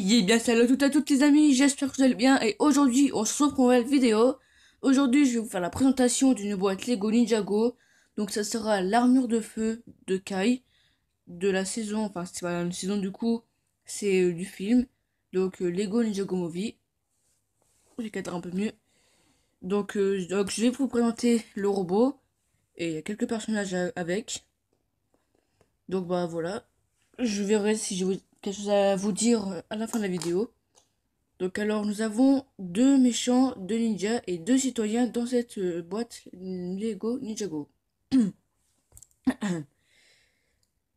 Bien salut à toutes les amis, j'espère que vous allez bien et aujourd'hui on se retrouve pour une nouvelle vidéo. Aujourd'hui je vais vous faire la présentation d'une boîte Lego Ninjago. Donc ça sera l'armure de feu de Kai de la saison, enfin c'est pas une saison du coup, c'est du film. Donc Lego Ninjago Movie. J'ai cadré un peu mieux. Donc je vais vous présenter le robot et il y a quelques personnages avec. Donc bah voilà, je verrai si j'ai quelque chose à vous dire à la fin de la vidéo. Donc alors nous avons deux méchants, deux ninjas et deux citoyens dans cette boîte Lego Ninjago.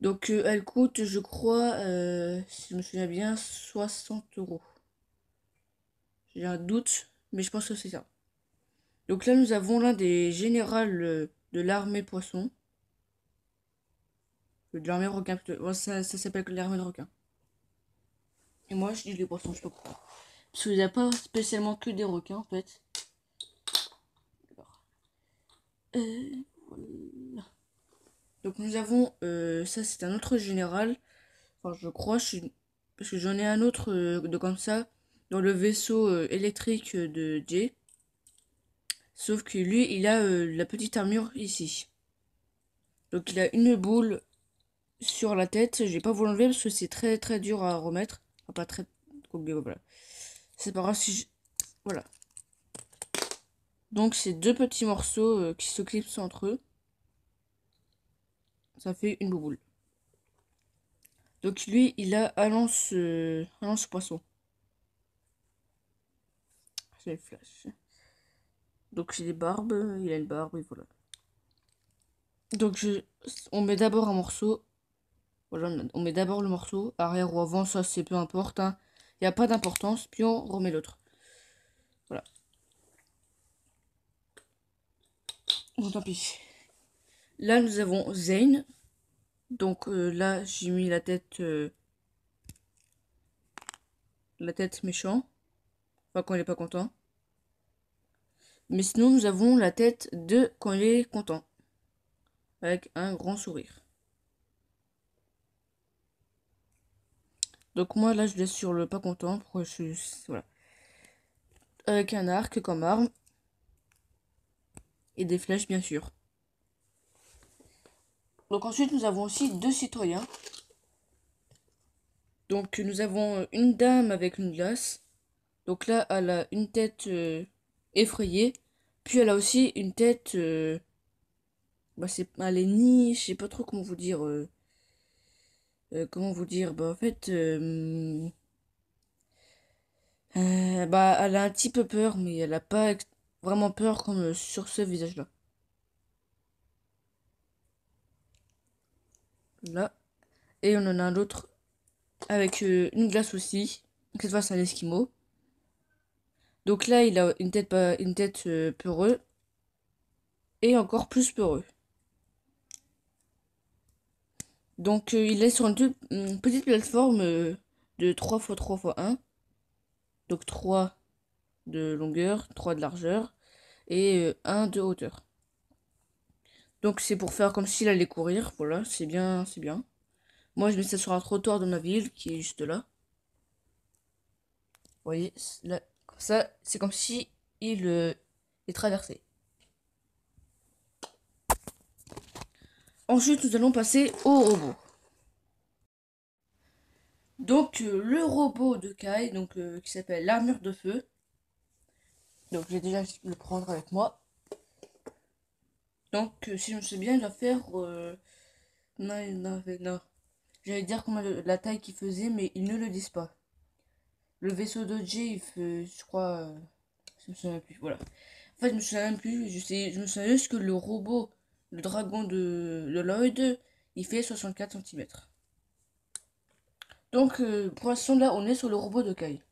Donc elle coûte je crois, si je me souviens bien, 60 €. J'ai un doute, mais je pense que c'est ça. Donc là nous avons l'un des générales de l'armée poisson. De l'armée requin plutôt. Bon, ça s'appelle l'armée de requin. Et moi je dis les poissons, je sais pas pourquoi. Parce qu'il n'y a pas spécialement que des requins en fait. Alors, voilà. Donc nous avons, ça c'est un autre général, enfin je crois, parce que j'en ai un autre de comme ça, dans le vaisseau électrique de Jay. Sauf que lui, il a la petite armure ici. Donc il a une boule sur la tête, je vais pas vous l'enlever parce que c'est très très dur à remettre. Enfin pas très... Voilà. C'est pas grave si je... Voilà. Donc c'est deux petits morceaux qui se clipsent entre eux. Ça fait une boule. Donc lui, il a un lance-poisson. C'est le flash. Donc j'ai des barbes, il a une barbe et voilà. Donc on met d'abord un morceau. Voilà, on met d'abord le morceau, arrière ou avant, ça c'est peu importe. Hein. Il n'y a pas d'importance, puis on remet l'autre. Voilà. Bon tant pis. Là nous avons Zane. Donc là j'ai mis la tête méchant. Enfin quand il est pas content. Mais sinon nous avons la tête de quand il est content. Avec un grand sourire. Donc moi là je laisse sur le pas content. Pourquoi je suis... Voilà. Avec un arc comme arme. Et des flèches bien sûr. Donc ensuite nous avons aussi deux citoyens. Donc nous avons une dame avec une glace. Donc là elle a une tête effrayée. Puis elle a aussi une tête... bah elle est ni... Je sais pas trop comment vous dire. Comment vous dire. Bah en fait... bah elle a un petit peu peur. Mais elle a pas vraiment peur comme sur ce visage-là. Là. Et on en a un autre avec une glace aussi. Cette fois c'est un esquimau. Donc là il a une tête peureux. Et encore plus peureux. Donc il est sur une petite plateforme de 3 x 3 x 1. Donc 3 de longueur, 3 de largeur et 1 de hauteur. Donc c'est pour faire comme s'il allait courir. Voilà, c'est bien, c'est bien. Moi je mets ça sur un trottoir de ma ville qui est juste là. Vous voyez, là, comme ça, c'est comme si il traversait. Ensuite nous allons passer au robot. Donc le robot de Kai, donc qui s'appelle l'armure de feu. Donc je vais déjà le prendre avec moi. Donc si je me souviens, il va faire non. J'allais dire comment la taille qu'il faisait, mais ils ne le disent pas. Le vaisseau d'Oji, il fait, je crois, je me souviens plus. Voilà. En fait, je me souviens même plus. Je me souviens juste que le robot, le dragon de Lloyd, il fait 64 cm. Donc pour l'instant là, on est sur le robot de Kai.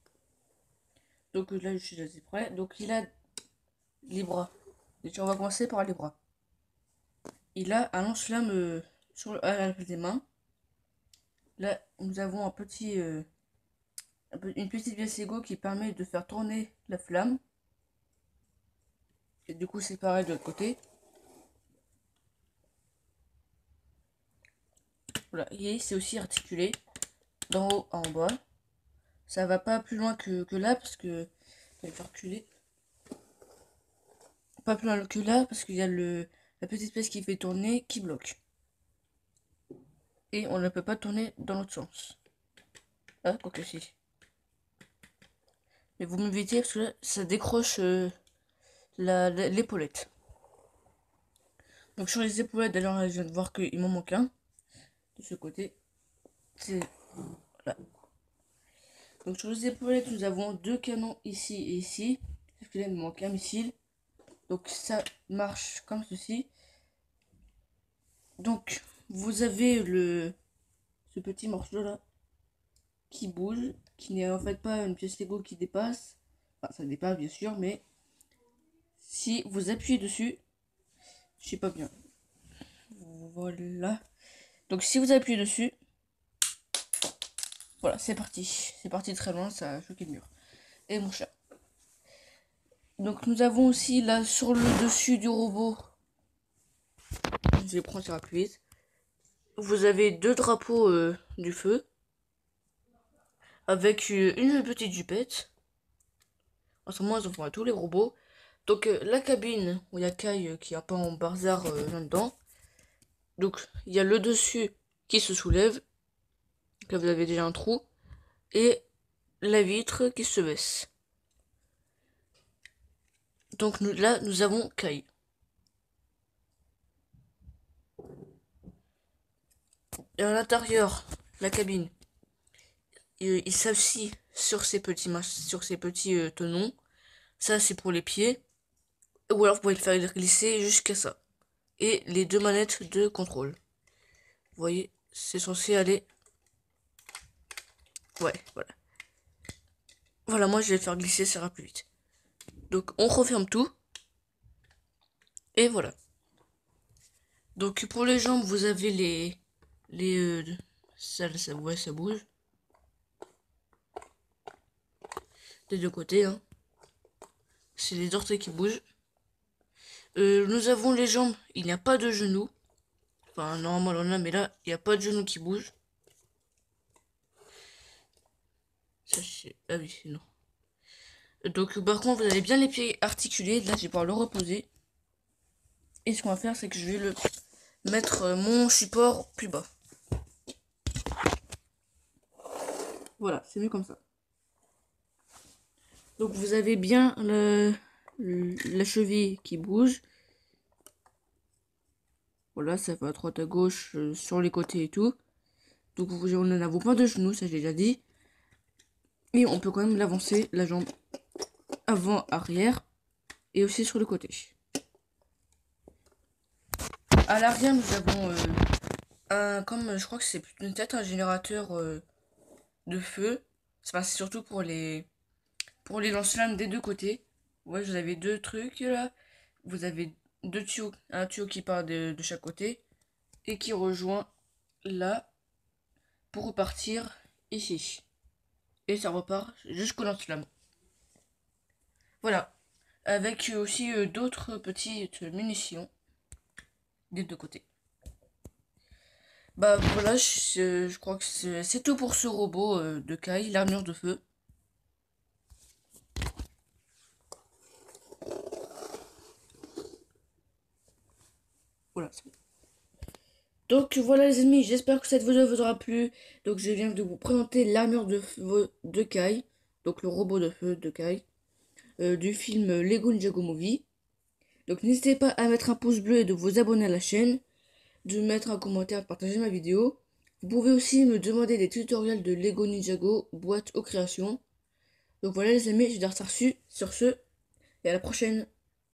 Donc là, je suis assez prêt. Donc il a les bras. Et on va commencer par les bras. Il a un lance-flamme à la place des mains. Là, nous avons une petite pièce Lego qui permet de faire tourner la flamme. Et du coup, c'est pareil de l'autre côté. Voilà, et c'est aussi articulé d'en haut à en bas. Ça va pas plus loin que là parce que... Je vais faire reculer. Pas plus loin que là parce qu'il y a la petite pièce qui fait tourner qui bloque. Et on ne peut pas tourner dans l'autre sens. Ah, quoique si. Mais vous m'évitez parce que là, ça décroche l'épaulette. Donc sur les épaulettes, d'ailleurs, je viens de voir qu'il m'en manque un. De ce côté. C'est... Voilà. Donc sur les épaulettes, nous avons deux canons ici et ici. Sauf que là, il me manque un missile. Donc ça marche comme ceci. Donc vous avez ce petit morceau là qui bouge, qui n'est en fait pas une pièce Lego qui dépasse. Enfin, ça dépasse bien sûr, mais si vous appuyez dessus, je sais pas bien. Voilà. Donc si vous appuyez dessus, voilà, c'est parti. C'est parti très loin, ça a choqué le mur. Et mon chat. Donc nous avons aussi là sur le dessus du robot, je vais prendre sur la plus vite. Vous avez deux drapeaux du feu avec une petite jupette. En ce moment, ils en font à tous les robots. Donc la cabine où il y a Kai qui a pas en bazar là-dedans. Donc il y a le dessus qui se soulève. Donc, là vous avez déjà un trou. Et la vitre qui se baisse. Donc là nous avons Kai. Et à l'intérieur, la cabine, il s'assit sur ces petits tenons. Ça c'est pour les pieds. Ou alors vous pouvez le faire glisser jusqu'à ça. Et les deux manettes de contrôle. Vous voyez, c'est censé aller... Ouais, voilà. Voilà, moi je vais le faire glisser, ça ira plus vite. Donc on referme tout. Et voilà. Donc pour les jambes, vous avez ça ouais, ça bouge. Des deux côtés, hein. C'est les orteils qui bougent. Nous avons les jambes, il n'y a pas de genoux. Enfin, normalement, on en a, mais là, il n'y a pas de genoux qui bougent. Ça, ah oui, non. Donc, par contre, vous avez bien les pieds articulés. Là, je vais pouvoir le reposer. Et ce qu'on va faire, c'est que je vais mettre mon support plus bas. Voilà, c'est mieux comme ça. Donc, vous avez bien la cheville qui bouge. Voilà, ça va à droite à gauche, sur les côtés et tout. Donc, on n'en a pas de genoux, ça j'ai déjà dit. Et on peut quand même l'avancer, la jambe avant, arrière. Et aussi sur le côté. À l'arrière, nous avons comme je crois que c'est peut-être un générateur de feu. C'est surtout pour les lance-flammes des deux côtés. Ouais, vous avez deux trucs là. Vous avez deux tuyaux, un tuyau qui part de chaque côté et qui rejoint là pour repartir ici. Et ça repart jusqu'au lance-flamme. Voilà. Avec aussi d'autres petites munitions des deux côtés. Bah voilà, je crois que c'est tout pour ce robot de Kai, l'armure de feu. Voilà. Donc voilà les amis, j'espère que cette vidéo vous aura plu. Donc je viens de vous présenter l'armure de feu de Kai, donc le robot de feu de Kai, du film Lego Ninjago Movie. Donc n'hésitez pas à mettre un pouce bleu et de vous abonner à la chaîne, de mettre un commentaire, de partager ma vidéo. Vous pouvez aussi me demander des tutoriels de Lego Ninjago, boîte aux créations. Donc voilà les amis, je dois reçu sur ce, et à la prochaine.